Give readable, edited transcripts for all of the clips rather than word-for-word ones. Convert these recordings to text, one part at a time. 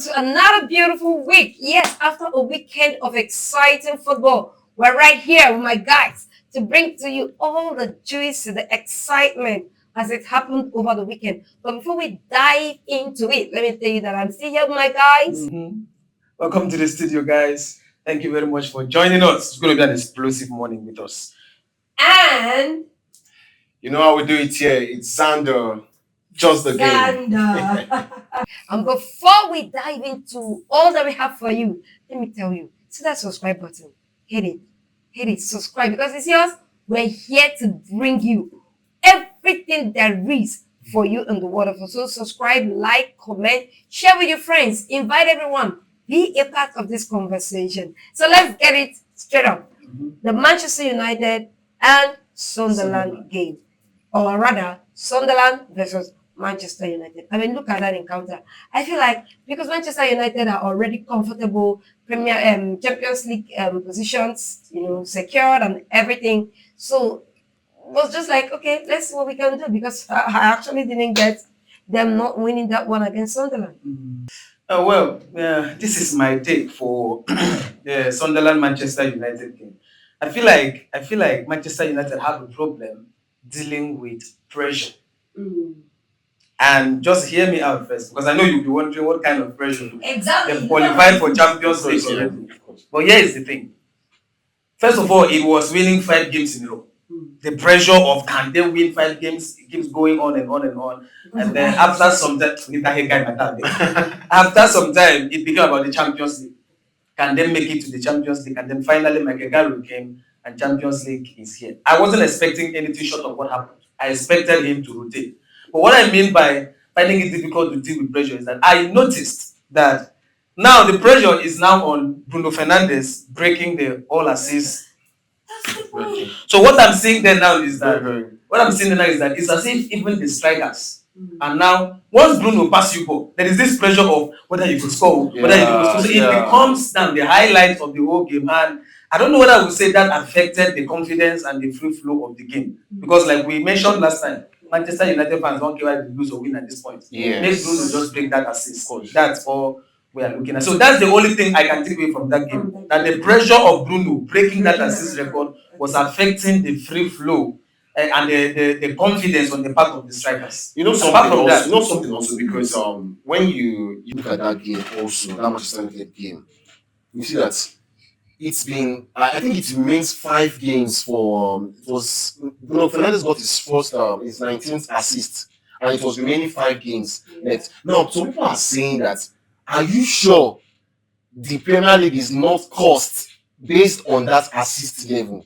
to another beautiful week. Yes, after a weekend of exciting football, we're right here with my guys to bring to you all the juice, the excitement as it happened over the weekend. But before we dive into it, let me tell you that I'm still here with my guys. Welcome to the studio, guys. Thank you very much for joining us. It's going to be an explosive morning with us. And you know how we do it here. It's Xander. Just the game. And before we dive into all that we have for you, let me tell you, see that subscribe button. Hit it, subscribe because it's yours. We're here to bring you everything there is for you in the world of us. So subscribe, like, comment, share with your friends, invite everyone, be a part of this conversation. So let's get it straight up. The Manchester United and Sunderland game, or rather, Sunderland versus Manchester United. I mean, look at that encounter. I feel like because Manchester United are already comfortable Premier Champions League positions, secured and everything. So it was just like, okay, let's see what we can do because I actually didn't get them not winning that one against Sunderland. This is my take for the Sunderland Manchester United game. I feel like Manchester United have a problem dealing with pressure. And just hear me out first, because I know you'll be wondering what kind of pressure. Exactly. They've qualified for Champions League already. But here is the thing. First of all, it was winning 5 games in a row. The pressure of can they win 5 games, it keeps going on and on and on. And then after some time, it became about the Champions League. Can they make it to the Champions League? And then finally, Maguire came and Champions League is here. I wasn't expecting anything short of what happened. I expected him to rotate. But what I mean by finding it difficult to deal with pressure is that I noticed that now the pressure is now on Bruno Fernandes breaking the all assists. So what I'm seeing there now is that it's as if even the strikers and now once Bruno passes you ball, there is this pressure of whether you could score, whether you could score. So it becomes now the highlight of the whole game. And I don't know whether I would say that affected the confidence and the free flow of the game. Because like we mentioned last time, Manchester United fans don't care whether they lose or win at this point. Make Bruno just break that assist. That's all we are looking at. So that's the only thing I can take away from that game. That the pressure of Bruno breaking that assist record was affecting the free flow and the confidence on the part of the strikers. You know something also because when you look at that game also, that Manchester United game, you see that it's been, I think it remains 5 games for, it was, Bruno Fernandes got his first, his 19th assist, and it was remaining 5 games left. Now, some people are saying that, are you sure the Premier League is not cost based on that assist level?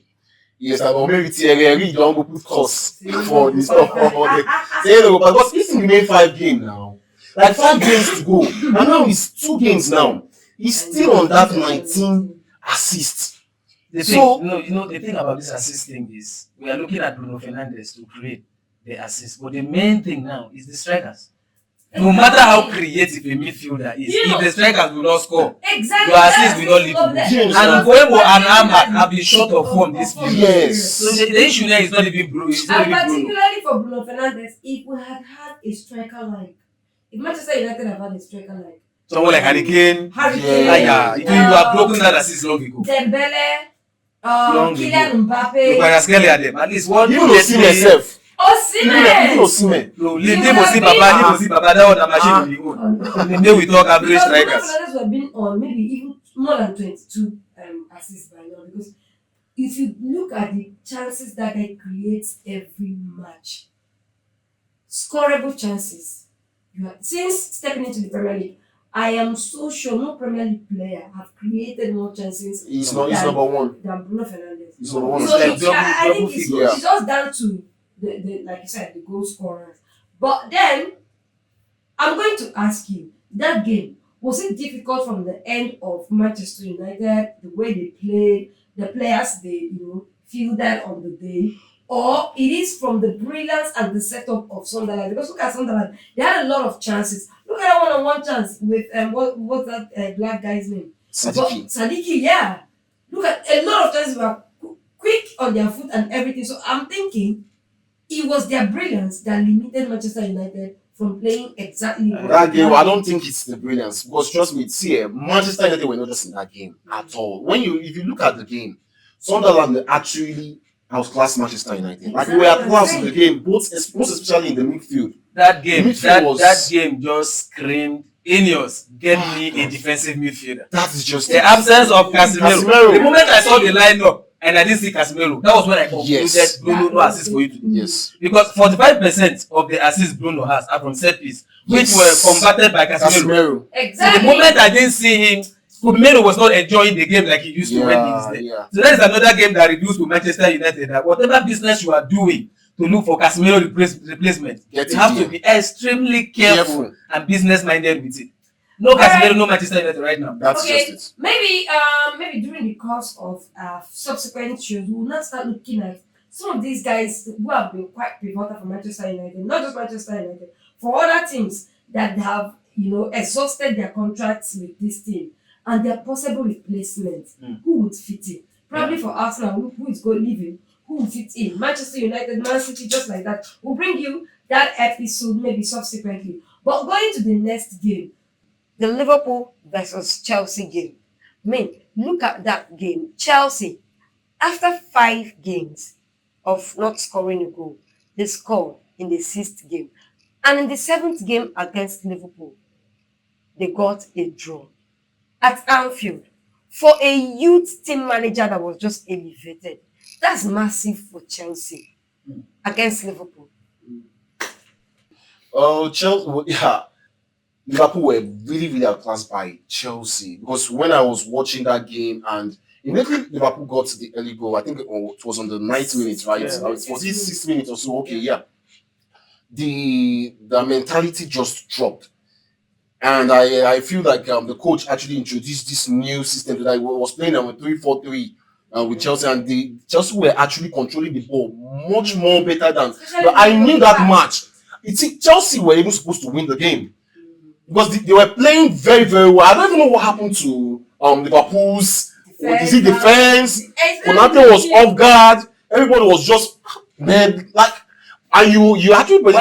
Yes, I'm maybe Thierry don't go put cost for this stuff. Because it's remain 5 games now. Like 5 games to go. And now it's 2 games now. He's still on that 19 assist. The thing about this assist thing is we are looking at Bruno Fernandes to create the assist, but the main thing now is the strikers. No matter how creative a midfielder is, if the strikers will not score, your assist will not lead to goal. And Mbeumo and Ahmad have been short of form this season. Yes. So the issue there is not even Bruno. And particularly for Bruno Fernandes, if we had a striker like, if Manchester United have had a striker like someone like Harry Kane, you have broken that assist long ago. Dembele, Kylian Mbappe. At least one. You know, see myself. Osimhen. No, that was a machine. Then we talk average strikers. Fernandes were being on maybe even more than 22 assists by now because if you look at the chances that guy creates every match, scoreable chances. Since stepping into the Premier League, I am so sure no Premier League player have created more chances. He's number 1 than Bruno Fernandes. He's number 1. So I think it's just down to the like you said, the goal scorers. But then I'm going to ask you, that game, was it difficult from the end of Manchester United, the way they played, the players they fielded on the day, or it is from the brilliance and the setup of Sunderland? Because look at Sunderland, they had a lot of chances. Look at that one-on-one chance with what's that black guy's name? Sadiki, yeah. Look at a lot of chances were quick on their foot and everything. So I'm thinking it was their brilliance that limited Manchester United from playing exactly what That they game, I wanted. don't think it's the brilliance because trust me, see, Manchester United were not just in that game at all. If you look at the game, Sunderland actually outclassed Manchester United. Like we were at class in the game, most especially in the midfield. That game, Midfield that game just screamed, Ineos, get me a defensive midfielder. That is just The absence of Casemiro. Casemiro. The moment I saw the lineup and I didn't see Casemiro, that was when I concluded Yes. Bruno no assist for you to do. Yes. Because 45% of the assists Bruno has are from set piece, which Yes. were converted by Casemiro. Casemiro. So Exactly. the moment I didn't see him, Casemiro was not enjoying the game like he used to when he is there. Yeah. So that is another game that reveals to Manchester United that whatever business you are doing to look for Casemiro replacement, Get you it have here. to be extremely careful and business minded with it. No Alright. Casemiro, no Manchester United right now. That's Okay, just it. maybe during the course of subsequent shows, we will not start looking at some of these guys who have been quite pivotal for Manchester United, not just Manchester United, for other teams that have exhausted their contracts with this team and their possible replacements. Who would fit in? Probably for Arsenal, who is going leaving, who will fit in? Manchester United, Man City, just like that. We'll bring you that episode maybe subsequently. But going to the next game, the Liverpool versus Chelsea game. I mean, look at that game. Chelsea, after 5 games of not scoring a goal, they scored in the 6th game. And in the 7th game against Liverpool, they got a draw at Anfield. For a youth team manager that was just elevated, that's massive for Chelsea against Liverpool. Oh, Chelsea, yeah. Liverpool were really, really outclassed by Chelsea because when I was watching that game and immediately Liverpool got to the early goal, I think it was on the 9th minute, right? Yeah. It was 6 minutes or so. Okay, yeah. The mentality just dropped. And I feel like the coach actually introduced this new system that I was playing on a 3-4-3 with Chelsea, and the Chelsea were actually controlling the ball much more better than. But I knew that match. Chelsea were even supposed to win the game because they were playing very, very well. I don't even know what happened to Liverpool's defense. Konate was off guard. Everybody was just like. And you actually No.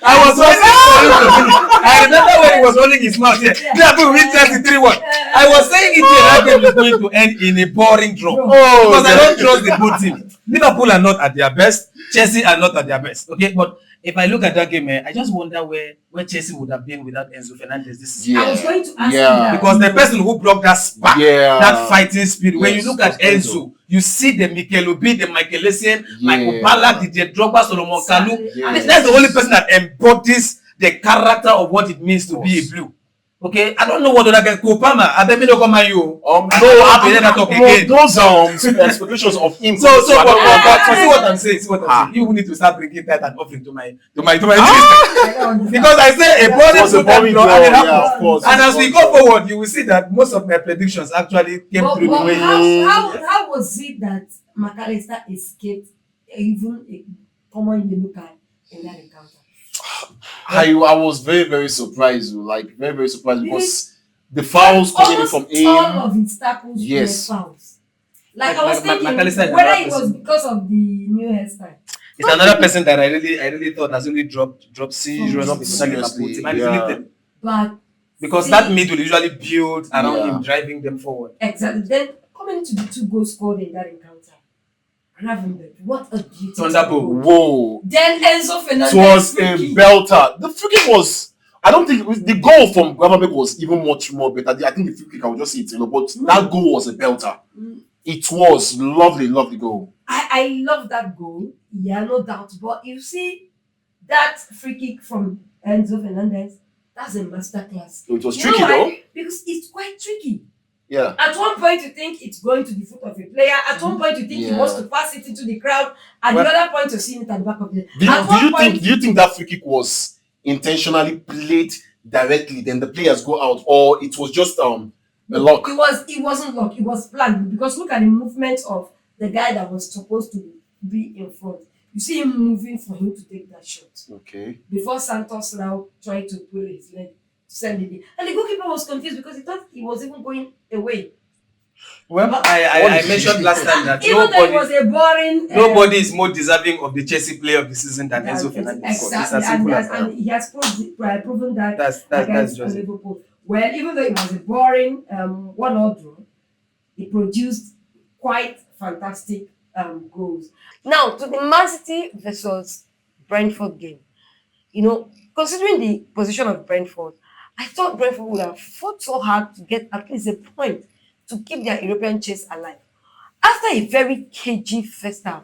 I was waiting for you to finish. I remember when he was holding his mouth here. Liverpool win 33-1. I was saying it here, that game is going to end in a boring draw. Because I don't trust the both teams. Liverpool are not at their best. Chelsea are not at their best. Okay, but if I look at that game, I just wonder where Chelsea would have been without Enzo Fernandez this season. I was going to ask you that. Because the person who blocked that spark, that fighting spirit, when you Yes, look at Enzo, you see the Mikel Obi, the Michael Essien, Michael Ballack, Didier Drogba, Solomon Kalou. That's the only person that embodies the character of what it means to be a blue. Okay, I don't know what other guy. Kopama, I bet me don't come at you. Those expectations of him. So see what I'm saying. You need to start bringing that and offering to my list. Because I say a boring draw and it happens. And as we go forward, you will see that most of my predictions actually came through the way. How was it that McAllister escaped even a common yellow card in that encounter? I was very, very surprised, very, very surprised because the fouls coming in from him. All of his tackles were fouls. Like I was thinking whether it was because of the new hairstyle. It's another person that I really thought has only dropped serious But because that middle usually builds around him, driving them forward. Exactly. Then coming to the 2 goals scored in that encounter. Gravenberch, what a beautiful Thunderbolt. Whoa. Then Enzo Fernandez. It was a belter. The free kick was. I don't think the goal from Gravenberch was even much more better. I think the free kick I would just say it, but that goal was a belter. It was lovely, lovely goal. I love that goal. Yeah, no doubt. But you see that free kick from Enzo Fernandez, that's a masterclass. It was tricky though. Because it's quite tricky. Yeah. At one point you think it's going to the foot of a player. At one point you think he wants to pass it into the crowd. At the other point you're seeing it at the back of the Do you think that free kick was intentionally played directly, then the players go out, or it was just a lock? It wasn't lock, it was planned because look at the movement of the guy that was supposed to be in front. You see him moving for him to take that shot. Okay. Before Santos now tried to put his leg to send it in. And the goalkeeper was confused because he thought he was even going away. Well, I mentioned last time that Even though it was a boring. nobody is more deserving of the Chelsea Player of the Season than Enzo Fernandez. Exactly, It's as simple as and that. he has proven that That's against just it. Liverpool. Well, even though it was a boring 1-0 draw, he produced quite fantastic goals. Now to the Man City versus Brentford game. You know, considering the position of Brentford, I thought Brentford would have fought so hard to get at least a point to keep their European chase alive. After a very cagey first half,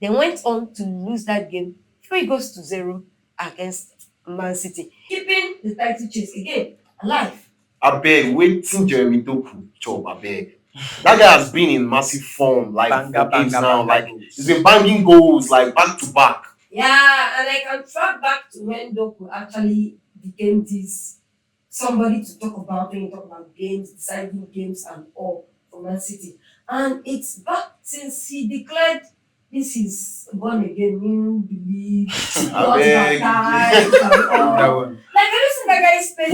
they went on to lose that game 3-0 against Man City, keeping the title chase again alive. Abeg, waiting Jeremy Doku chop abeg. That guy has been in massive form like Banger, for games banger, now. banger Like goals. he's been banging goals like back to back. Yeah, and I can track back to when Doku actually became this somebody to talk about when you talk about games, deciding games and all for Man City. And it's back since he declared this is born again, new belief, not Abeg. baptized and all. That one. Like, have you seen that guy's page?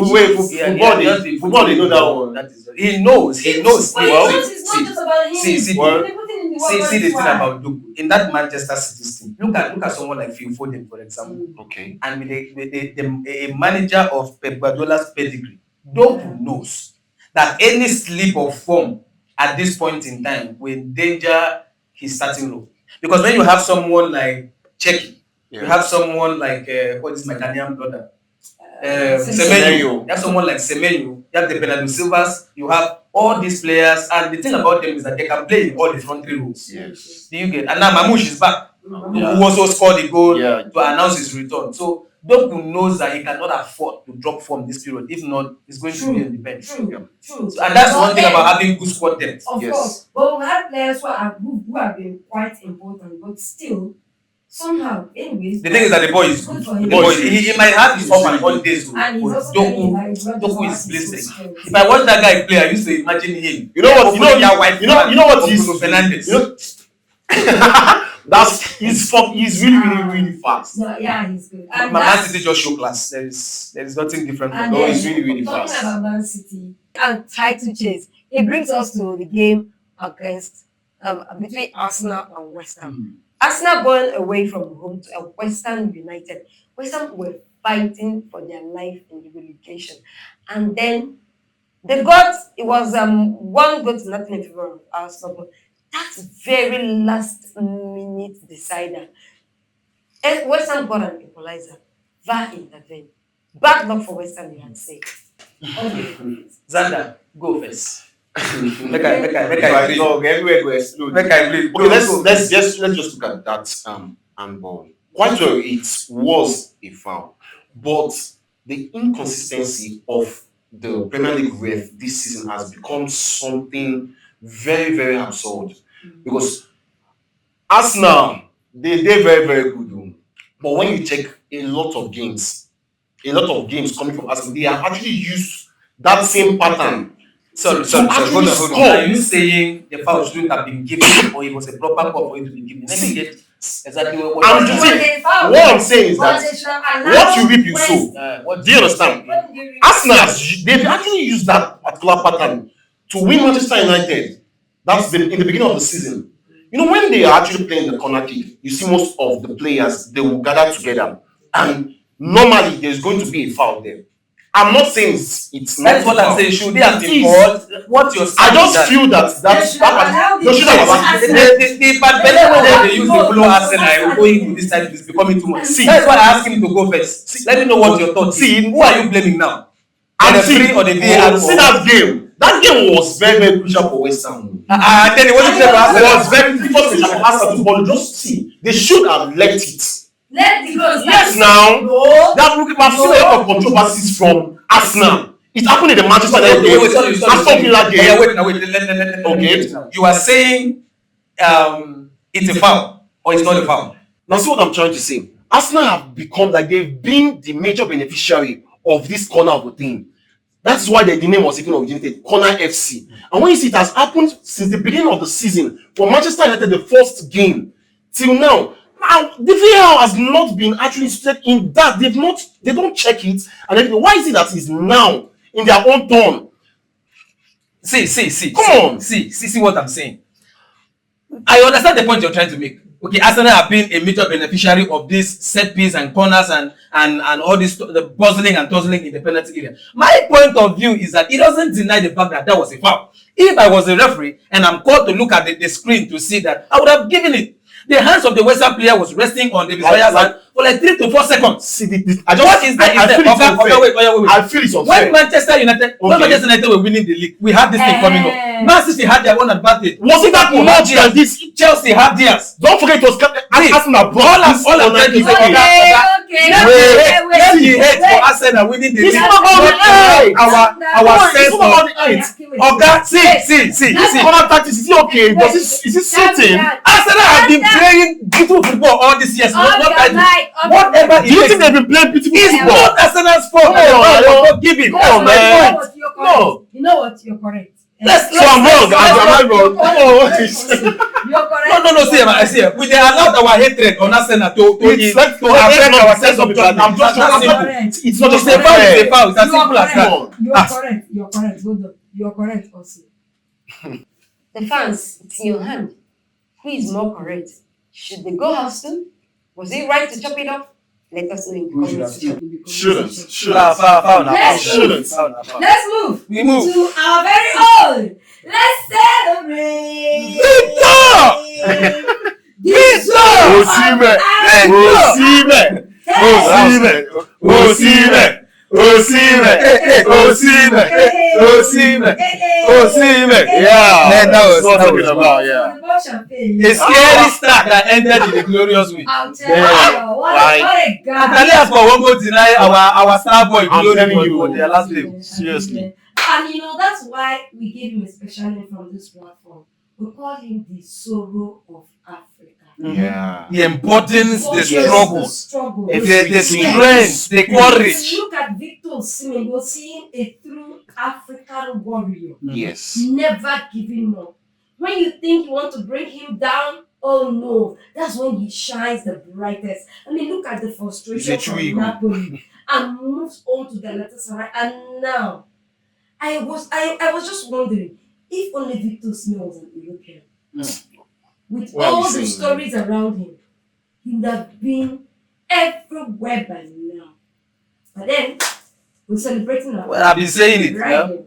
Football, they know that one. That is he knows. He knows. But he Well, knows it's not just about him. see, well, Everything in the See world the thing is about Doku in that Manchester City team. Look at someone like Phil Foden, for example, Okay. and with a manager of Pep Guardiola's pedigree. Doku knows that any slip of form at this point in time will endanger his starting role. Because when you have someone like Cheki, you have someone like what is my Ghanaian brother? Semenyo. You have someone like Semenyo, you have the Bernardo Silvas, you have all these players, and the thing about them is that they can play in all the front three roles. Yes. Do you get? And now Mamouche is back, Yeah. who also scored the goal Yeah. to announce his return. So Doku knows that he cannot afford to drop form this period. If not, he's going to be on the bench. True. So, and that's one thing about having good squad depth. Of Yes. course. But we had players who have been quite important, but still, somehow, anyways. The thing is that the boy is good good. for The him. boy, he might have his up and on days, And he's but also telling you that Doku it's not Doku just is blistering. strength. If I watch that guy play, I used to imagine him. You know what? You know what he's Bruno Fernandes. You know, he's really fast. No, yeah, he's good. And Man that's- City just show class. There is nothing different from And that. No, then, he's really talking fast. about Man City and title chase, it brings us to the game against between Arsenal and West Ham. Arsenal going away from home to a West Ham United. West Ham were fighting for their life in the relegation, and then they got it was 1-0 in favor of Arsenal. But that very last minute decider, and West Ham got an equalizer. VAR intervened. Bad luck for West Ham, you had say. Xander, go first. Make I Like, breathe. dog, everywhere go explode. Make I breathe. Okay, let's just look at that handball. Quite well, it was a foul, but the inconsistency of the Premier League ref this season has become something very absurd. Because Arsenal, they're very good, but when you check a lot of games coming from Arsenal, they have actually used that same pattern. Sorry. Hold on. Are you saying the foul shouldn't have been given, or it was a proper call for it to be given? Let me get exactly what I'm just saying, what I'm saying is that what you reap, you sow. what Do you understand? Arsenal, they've actually used that particular pattern to win Manchester United. That's in the beginning of the season. You know, when they are actually playing the corner kick, you see most of the players, they will gather together. And normally, there's going to be a foul there. I'm not saying it's not. That's what I'm saying. Should they have been It is. called? What you're saying? I just feel that They should have allowed they should have it. allowed- The bad belly when they use the follow Arsenal going to this side is becoming too much. See. That's why I asked him to go first. Let me know what your thoughts. See. Who are you blaming now? And The see, three or the VAR? see that game. That game was very crucial for West Ham. And then it wasn't clear for It Arsenal. was very crucial for Arsenal to ball. Just see, they should have left it. Let the goal start. Yes, now No. that we have seen a lot of controversies from Arsenal. It happened in the Manchester United game, Aston Villa game. Yeah, wait. Let Okay. You are saying it's a foul or it's not a foul? Now, see what I'm trying to say. Arsenal have become like they've been the major beneficiary of this corner of the thing. That's why the name was even originated, Corner FC. And when you see it has happened since the beginning of the season, from Manchester United, the first game, till now. Now, the VAR has not been actually interested in that. They don't check it. And everything. Why is it that it's now in their own turn? See. Come on. See what I'm saying. I understand the point you're trying to make. Okay, Arsenal have been a major beneficiary of this set piece and corners and all this the puzzling and tussling in the penalty area. My point of view is that it doesn't deny the fact that that was a foul. If I was a referee and I'm called to look at the screen to see that, I would have given it. The hands of the Western player was resting on David Moyes hand for like 3 to 4 seconds. See, I feel it's unfair. Wait. I feel it's unfair. When Manchester United were winning the league, we had this thing coming up. Man City had their own advantage. Was it that much than this? Chelsea had theirs. Don't forget it was Arsenal brought this all I'm trying to say. Let me hate for Arsenal winning the league. It's not about the height. Our sense of height. See. Corner tactics, is it okay? Is it sitting? Arsenal have been playing beautiful football all these years. Whatever Do you think they've been playing beautiful it's football? not Arsenal's fault. No, Give it. No, man. No. You know what? You're correct. So I'm wrong. Am I wrong? Oh, what is You're correct. No. See, we they allowed our hatred on Arsenal to affect our sense of judgment. I'm just trying to. It's not just a foul. It's a foul. It's as simple as that. You're correct. Hold on. You're correct also. The fans, it's in your hand. Who is more correct? Should they go house too? Was it right to chop it off? Let us know in the comments section. Shouldn't. Let's move. We move to our very own. Let's celebrate. Osimhen. Yeah. That was what I'm talking about. Yeah. A scary start that ended in a glorious way. I'll tell you. What a guy. Italians for one go deny our star boy I'm telling you. for their last game. Seriously. And you know, that's why we gave him a special name from this platform. We call him the sorrow of Africa. Yeah. The importance, the struggle, the strength, the If courage. you look at Victor Osimhen, you're seeing a true African warrior. Yes. Never giving up. When you think you want to bring him down, oh no, that's when he shines the brightest. I mean, look at the frustration from Napoli and moves on to the Galatasaray. And now, I was just wondering if only Victor Osimhen was an European. With What are all you the saying, stories around him, he would have been everywhere by now. But then, we're celebrating our Well, I've been saying it. right?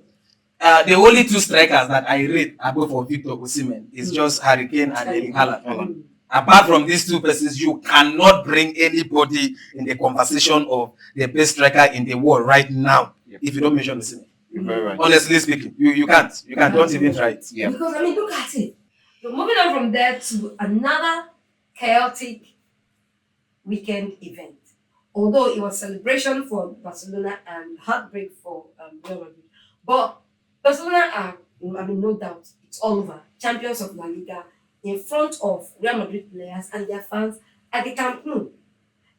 The only 2 strikers that I rate above for Victor Osimhen is just Hurricane and Erling Haaland. Apart from these 2 persons, you cannot bring anybody in the conversation of the best striker in the world right now if you don't mention Osimhen. You're very right. Honestly speaking, you can't. Don't even try it. Yeah. Because, I mean, look at it. So moving on from there to another chaotic weekend event. Although it was celebration for Barcelona and heartbreak for Real Madrid. But Barcelona are, I mean, no doubt, it's all over. Champions of La Liga in front of Real Madrid players and their fans at the Camp Nou.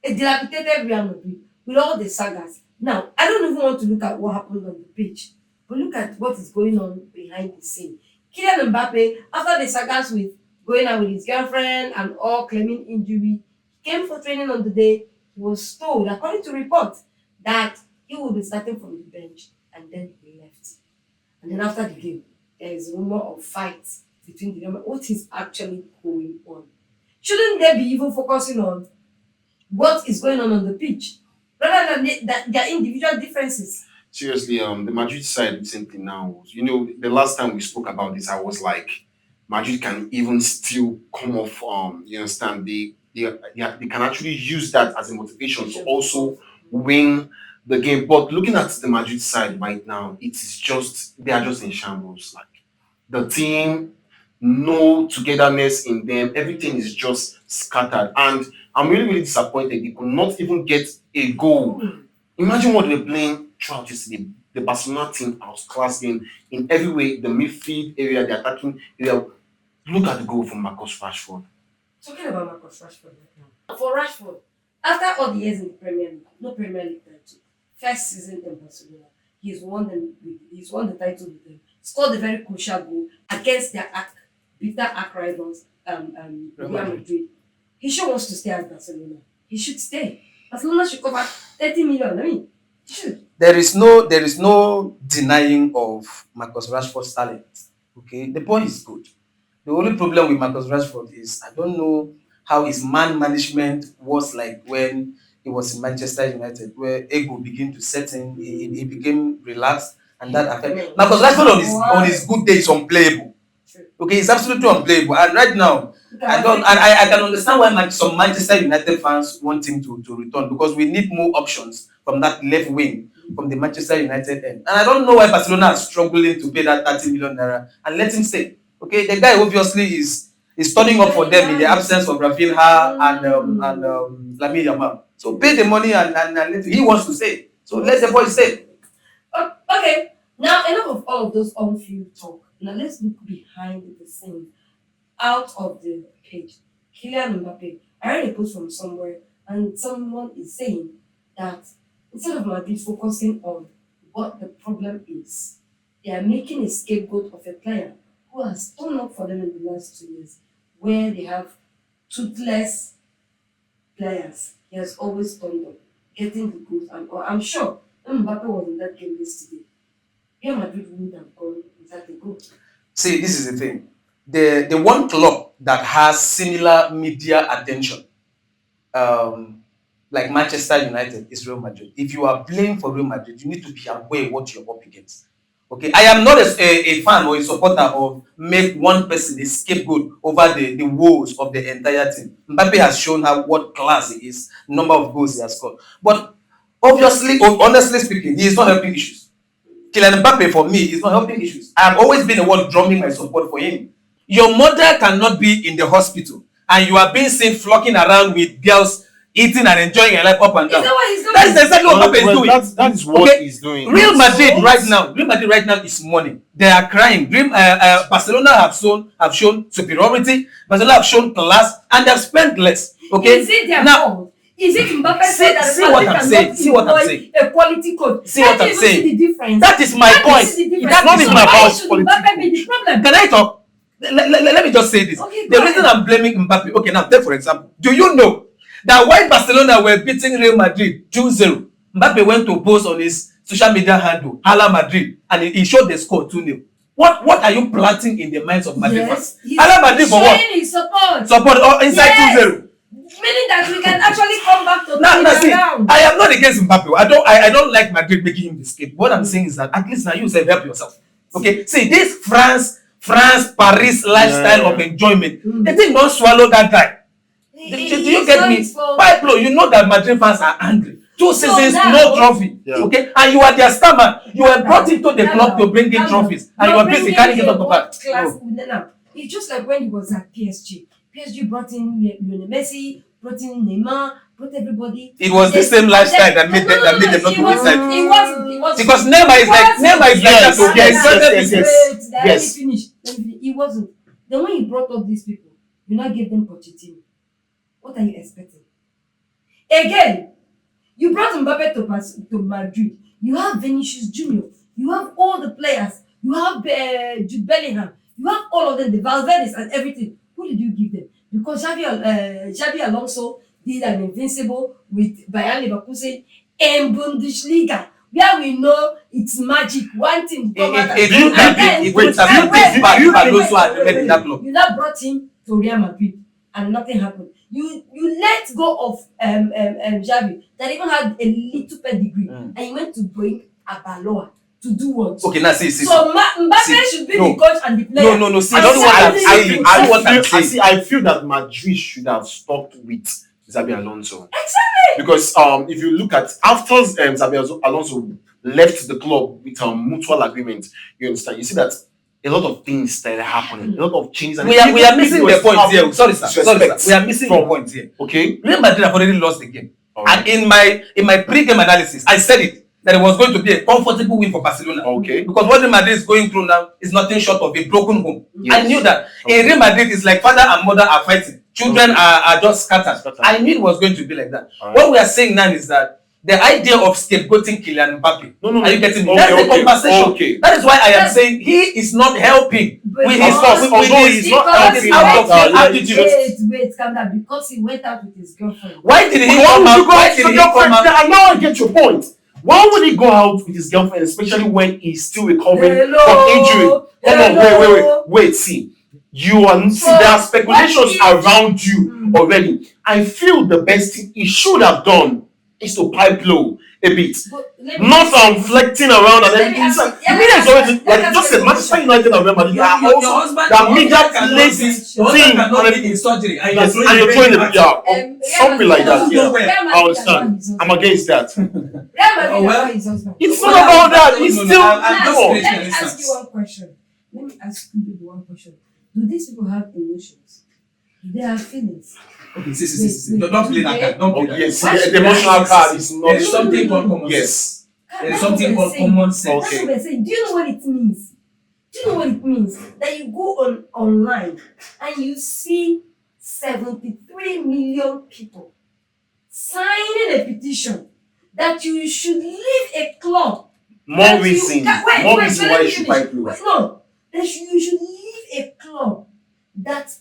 A dilapidated Real Madrid with all the sagas. Now, I don't even want to look at what happened on the pitch, but look at what is going on behind the scene. Kylian Mbappe, after the sagas with going out with his girlfriend and all claiming injury, he came for training on the day. He was told, according to reports, that he will be starting from the bench, and then he left. And then after the game, there is a rumor of fights between the members. What is actually going on? Shouldn't they be even focusing on what is going on the pitch, rather than their individual differences? Seriously, the Madrid side recently now, you know, the last time we spoke about this, I was like, Madrid can even still come off, you understand, they can actually use that as a motivation to also win the game. But looking at the Madrid side right now, it is just, they are just in shambles. Like, the team, no togetherness in them, everything is just scattered. And I'm really, really disappointed. They could not even get a goal. Imagine what they were playing throughout yesterday. The Barcelona team outclassed them in every way. The midfield area, the attacking area. Look at the goal from Marcus Rashford. Talking about Marcus Rashford right now. For Rashford, after all the years in the Premier League, no Premier League title, first season in Barcelona, he's won the title with them. Scored a very crucial goal against their bitter arch rivals, Real Madrid. He sure wants to stay at Barcelona. He should stay. Barcelona should cover 30 million. I mean, he should. there is no denying of Marcus Rashford's talent. Okay, the boy is good. The only problem with Marcus Rashford is I don't know how his man management was like when he was in Manchester United, where ego began to set in. He became relaxed, and that affected Marcus Rashford on his good days unplayable. Okay, he's absolutely unplayable, and right now I can understand why some Manchester United fans want him to return because we need more options from that left wing from the Manchester United end. And I don't know why Barcelona is struggling to pay that 30 million naira and let him stay. Okay, the guy obviously is turning up for them in the absence of Rafinha and Lamine Yamal. So pay the money and let he wants to stay. So let the boy stay. Okay, now enough of all of those on-field talk. Now let's look behind the scenes, out of the page. Kylian Mbappe. I read a post from somewhere, and someone is saying that instead of Madrid focusing on what the problem is, they are making a scapegoat of a player who has turned up for them in the last 2 years, where they have toothless players. He has always turned up, getting the goals, and I'm sure when Mbappe was in that game yesterday, Real Madrid wouldn't have gone without a goal. See, this is the thing. The one club that has similar media attention, like Manchester United, is Real Madrid. If you are playing for Real Madrid, you need to be aware what you're up against. Okay, I am not a fan or a supporter of make one person a scapegoat over the woes of the entire team. Mbappe has shown what class he is, number of goals he has scored. But obviously, honestly speaking, he is not helping issues. Kylian Mbappe for me is not helping issues. I have always been the one drumming my support for him. Your mother cannot be in the hospital and you are being seen flocking around with girls eating and enjoying your life up and down. Is that what he's doing? That's exactly what Mbappe is doing. That is what he's doing. Real Madrid right now is money. They are crying. Barcelona have shown superiority. Barcelona have shown class and they have spent less. Okay. Is it their fault? Is it Mbappe said that see what I'm saying? See what I'm saying? A quality coach. See what I'm saying? See the difference. That is my point. It's not even about Mbappe be the problem. Can I talk? Let me just say this. Okay, the reason I'm blaming Mbappe, okay, now take for example, do you know that while Barcelona were beating Real Madrid 2-0, Mbappe went to post on his social media handle, Hala Madrid, and he showed the score 2-0. What are you planting in the minds of Madrid fans? Hala Madrid for what? Showing his support. Support inside 2-0. Meaning that we can actually come back to see, I am not against Mbappe. I don't like Madrid making him the scapegoat. What I'm saying is that at least now you say help yourself. Okay, see this France Paris lifestyle of enjoyment. The thing don't swallow that guy. Do you get me? Pablo, you know that Madrid fans are angry. 2 seasons, no trophy. Yeah. Okay, and you are their star man. You were brought into the club to bring in trophies, and you are busy carrying it off the back. It's just like when he was at PSG. PSG brought in Lionel Messi, brought in Neymar, brought everybody. It was the same lifestyle that made them not to inside. It wasn't. Because Neymar is like that. Yes. It wasn't. Then when he brought up these people, you now gave them Pochettino. What are you expecting? Again, you brought Mbappe to Madrid. You have Vinicius Junior. You have all the players. You have Jude Bellingham. You have all of them, the Valverdes and everything. Who did you give them? Because Xabi Alonso did an invincible with Bayern Leverkusen in Bundesliga, where we know it's magic. One thing come out. You now brought him to Real Madrid and nothing happened. You let go of Xabi that even had a little pedigree, and you went to bring Abaloa. To do what? Okay, now see. So Mbappe should be the coach and the player. No. See, that's what I'm saying. I feel that Madrid should have stopped with Xabi Alonso. Exactly. Because if you look at after Xabi Alonso left the club with a mutual agreement, you understand? You see that a lot of things started happening, a lot of changes. And we are missing the point here. Sorry, sir. We are missing the point here. Okay. Real Madrid have already lost the game, and in my pre-game analysis, I said it. That it was going to be a comfortable win for Barcelona. Okay. Because what Real Madrid is going through now is nothing short of a broken home. Yes. I knew that. In Real Madrid, it's like father and mother are fighting. Children are just scattered. I knew it was going to be like that. What we are saying now is that the idea of scapegoating Kylian Mbappe. No. Are you getting me? That's the conversation. Okay. That is why I am saying he is not helping with his Wait, calm down. Because he went out with his girlfriend. Why did he come out? And now I get your point. Why would he go out with his girlfriend, especially when he's still recovering from Hello. injury? Come on, wait. See, there are speculations around you already. I feel the best thing he should have done is to pipe low a bit, not flexing around and everything. The media is always like just said, Manchester United and Real Madrid are also the media plays thing, in surgery, and yes, and you're throwing the something like that. Yeah, I understand. I'm against that. It's not about that. It's still. Let me ask you one question. Do these people have emotions? Do they have feelings? Okay, see. Don't play that card. Don't play that. Yes, the emotional card is not. There is something called common sense. Yes. There is something called common sense. That's what we're saying. Do you know what it means? That you go online and you see 73 million people signing a petition that you should leave a club. More reason why you should buy clothes. No, you should leave a club that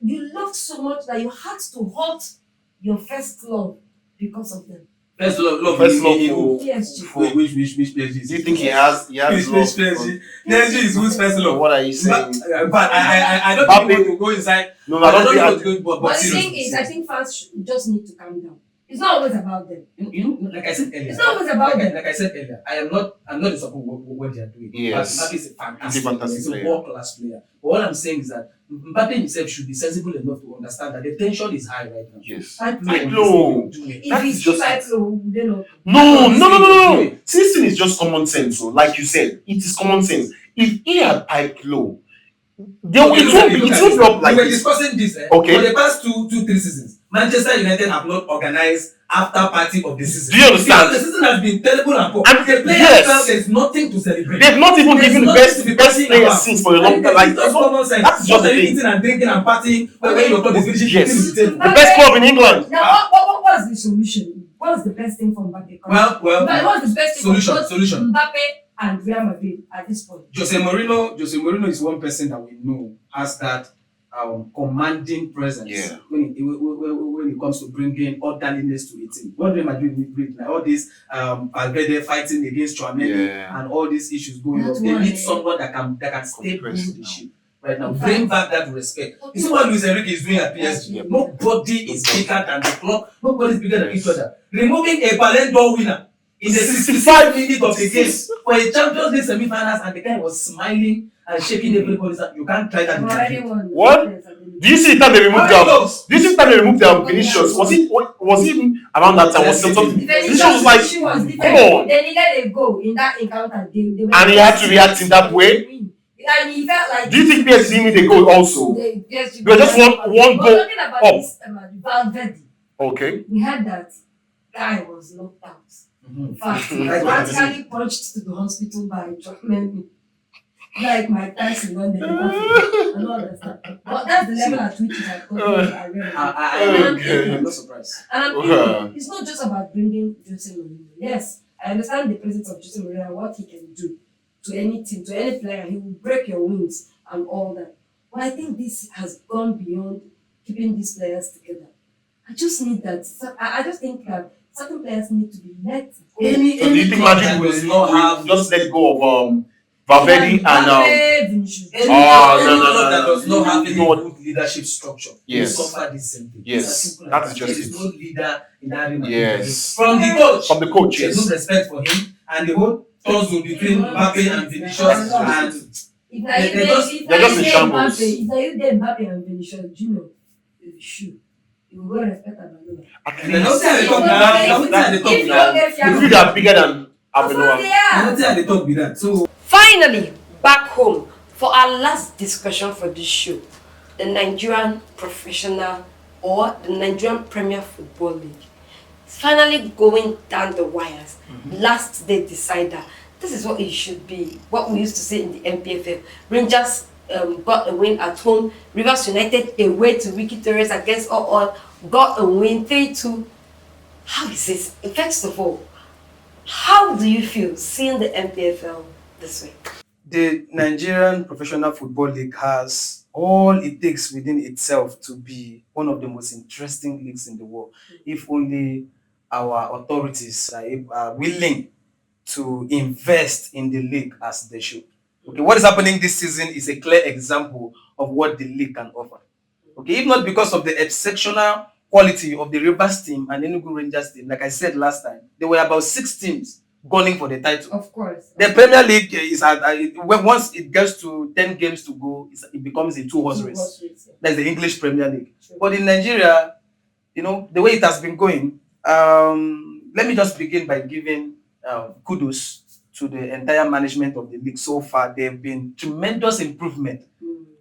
you loved so much that you had to halt your first club because of them. First love. PSG. Which PSG? Do you think he has Which PSG? PSG is whose first love? What are you saying? But I don't think we will go inside. No, I don't But think. the thing is, I think fans just need to calm down. It's not always about them. You know, like I said earlier. It's not always about them. Like I said earlier, I'm not in support of what they are doing. Yes. Mbappe is a fantastic player. He's a world-class player. But what I'm saying is that Mbappe himself should be sensible enough to understand that the tension is high right now. Yes. Pipe low. If he's just pipe low, they know. No. See, this thing is just common sense. So, like you said, it is common sense. If he had piped low, it won't be up like we were this. discussing this Okay. For the past 2-3 seasons. Manchester United have not organized after party of the season. Do you understand? Because the season has been terrible and poor. And the players yes. there's nothing to celebrate. They've not even There's given the nothing best to be players about. since for a long time. Like That's common sense. that's just the thing. Eating and drinking and partying when your club is finishing. Yes. The The best club in England. Now, what's the solution? What's the best thing for Mbappe? What's the best thing solution. Mbappe and Real Madrid at this point? Jose Mourinho is one person that we know has that commanding presence when it comes to bringing orderliness to a team. What Real Madrid need, like all this Valverde fighting against Tchouaméni and all these issues going on. They need someone that can stable the ship right now. Bring back that respect. You see what Luis Enrique is doing at PSG? Nobody is bigger than the club. Nobody is bigger than each other. Removing a Ballon d'Or winner in the 65 minutes of the game for a Champions League semi-finals, and the guy was smiling and shaking everybody's hand. You can't try that in Madrid. What? Do you see the time they removed Vinicius? Was it even around that time? Was something? Vinicius was like, come on. They needed a goal in that encounter. And he had to react in that way. And he felt like. Do you think PSG need a goal also? They just one goal talking about up. this Valverde. Okay. We had that guy was knocked out. In fact, he was practically punched to the hospital by Tchouaméni. Like Mike Tyson when they never I don't understand. But that's the level at which it has gotten. I'm not surprised. And it's not just about bringing Jose Mourinho. Yes, I understand the presence of Jose Mourinho and what he can do to any team, to any player. He will break your wings and all that. But I think this has gone beyond keeping these players together. I just need that. I just think that certain players need to be let go. So do you think Madrid will just let go of Valverde and Vinicius. no. That does not have any good leadership structure. Yes. You suffer this same thing. Yes. That is just there is no leader in that room. Yes. From the coach. Yes. There's no respect for him, and the whole tussle between Mbappe and Vinicius and they're just in shambles. If you get Mbappe and Vinicius Junior, you will go respect Abanoa. If you are bigger than Abanoa. So finally, back home for our last discussion for this show, the Nigerian Professional or the Nigerian Premier Football League is finally going down the wires. Last day decider. This is what it should be. What we used to say in the MPFL. Rangers got a win at home. Rivers United away to Wiki Torres against all got a win 3-2. How is this? First of all, how do you feel seeing the MPFL this way? The Nigerian Professional Football League has all it takes within itself to be one of the most interesting leagues in the world. If only our authorities are willing to invest in the league as they should. Okay, what is happening this season is a clear example of what the league can offer. Okay, if not because of the exceptional quality of the Rivers team and Enugu Rangers team, like I said last time, there were about 6 teams gunning for the title. Of course. The Premier League is once it gets to 10 games to go, it becomes a two-horse race. That's the English Premier League. True. But in Nigeria, the way it has been going, let me just begin by giving kudos to the entire management of the league so far. There have been tremendous improvement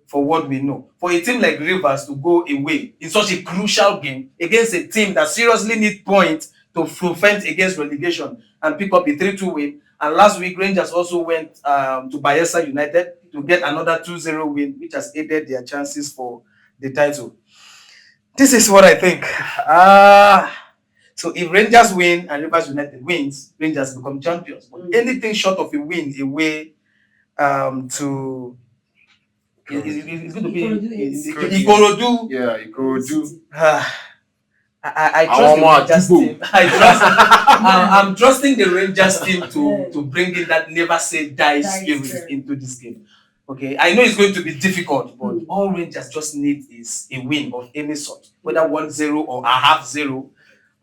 for what we know. For a team like Rivers to go away in such a crucial game against a team that seriously needs points to prevent against relegation and pick up a 3-2 win. And last week, Rangers also went to Bayelsa United to get another 2-0 win, which has aided their chances for the title. This is what I think. So if Rangers win and Rivers United wins, Rangers become champions. But anything short of a win away to it's going to be Ikorodu. Yeah, Ikorodu. I trust the Rangers team. I'm trusting the Rangers team to bring in that never say die spirit into this game. Okay, I know it's going to be difficult, but all Rangers just need is a win of any sort, whether 1-0 or a 0.5.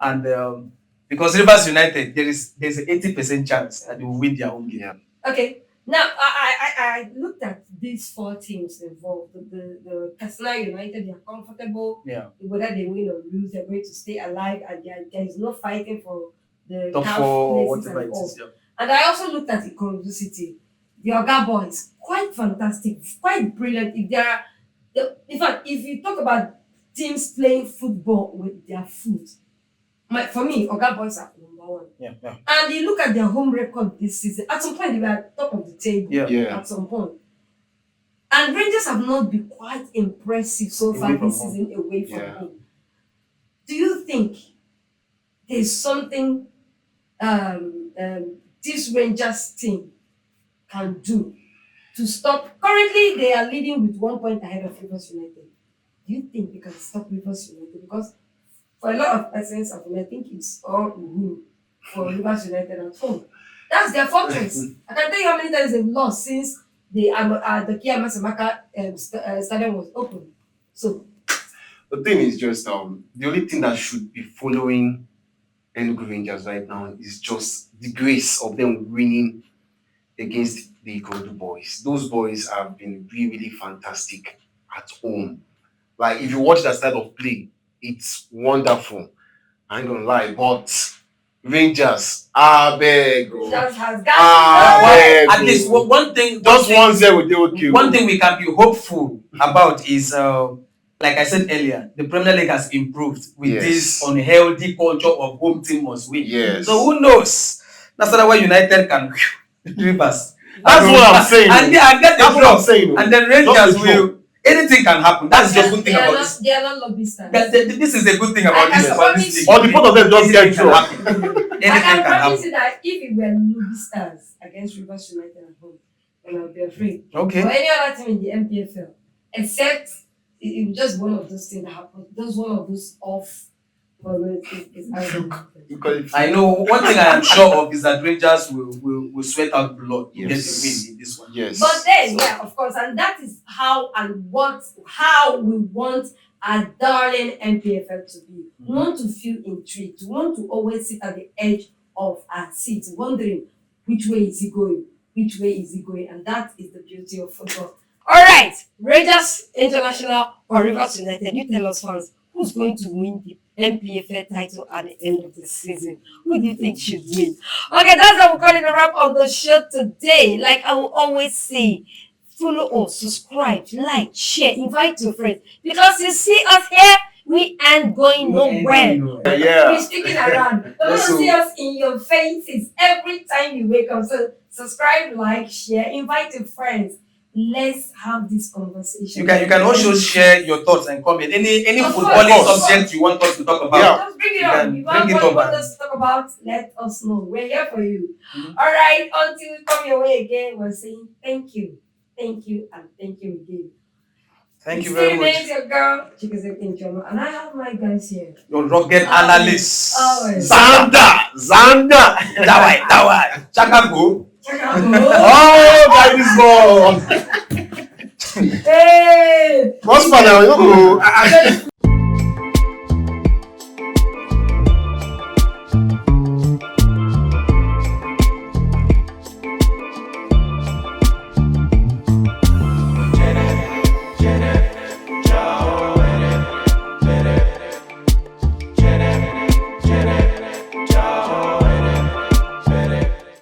And because Rivers United, there's an 80% chance that they will win their own game. Yeah. Okay. Now I looked at these 4 teams involved. The Katsina United, they are comfortable. Yeah. Whether they win or lose, they're going to stay alive, and there is no fighting for the Top CAF 4, places whatever and it all. is. Yeah. And I also looked at Ikorodu City. The Oga boys, quite fantastic, quite brilliant. In fact, if you talk about teams playing football with their foot, for me, Oga boys are number 1. Yeah. And you look at their home record this season. At some point, they were at top of the table. Yeah. At some point. And Rangers have not been quite impressive so far this season away from home. Do you think there's something this Rangers team can do to stop? Currently, they are leading with 1 point ahead of Rivers United. Do you think they can stop Rivers United? Because for a lot of persons, I think it's all win for Rivers United at home. That's their fortress. I can tell you how many times they've lost since the KMS Amaka stadium was open. So the thing is just the only thing that should be following Enugu Rangers right now is just the grace of them winning against the Ikorodu boys. Those boys have been really, really fantastic at home. Like if you watch that style of play, it's wonderful. I ain't gonna lie, but Rangers, beg. Rangers has At least one thing. Just 1-0, they will kill. One thing we can be hopeful about is, like I said earlier, the Premier League has improved with this unhealthy culture of home team must win. Yes. So who knows? That's why United can reverse. That's what I'm saying. And get the drop. And then Rangers will. Anything can happen. That's the good thing about this. They are not lobbyists. This is a good thing about this league. Or the both of them just get dropped. Anything I can can promise happen. you that if it were lobbyists against Rivers United at home, then I would be afraid. Okay. Or any other team in the MPFL, except it was just one of those things that happened. Just one of those off. I know one thing I am sure of is that Rangers will sweat out blood to get the win in this one. Yes. But then, of course, and that is how we want our darling MPFL to be. We want to feel intrigued. We want to always sit at the edge of our seat, wondering which way is he going, and that is the beauty of football. All right, Rangers International or Rivers United, you tell us fans, who's going to win the MPFL title at the end of the season? Who do you think should win? Okay, that's how we're calling a wrap on the show today. Like I will always say, follow us, subscribe, like, share, invite your friends. Because you see us here, we ain't going nowhere. Yeah. We're sticking around. You want to see us in your faces every time you wake up. So subscribe, like, share, invite your friends. Let's have this conversation. You can also share your thoughts and comment. Any Of footballing course. subject you want us to talk about. Yeah. Just bring it You on. can If you bring it want up what and- us to talk about, let us know. We're here for you. Mhm. All right. Until we come your way again, we're saying thank you, and thank you again. Thank you very much. Your girl, and I have my guys here. Your rocket analyst. Always. Zanda. Dawai. Chakago. Oh, guy, this ball. Hey! What's for now? You know,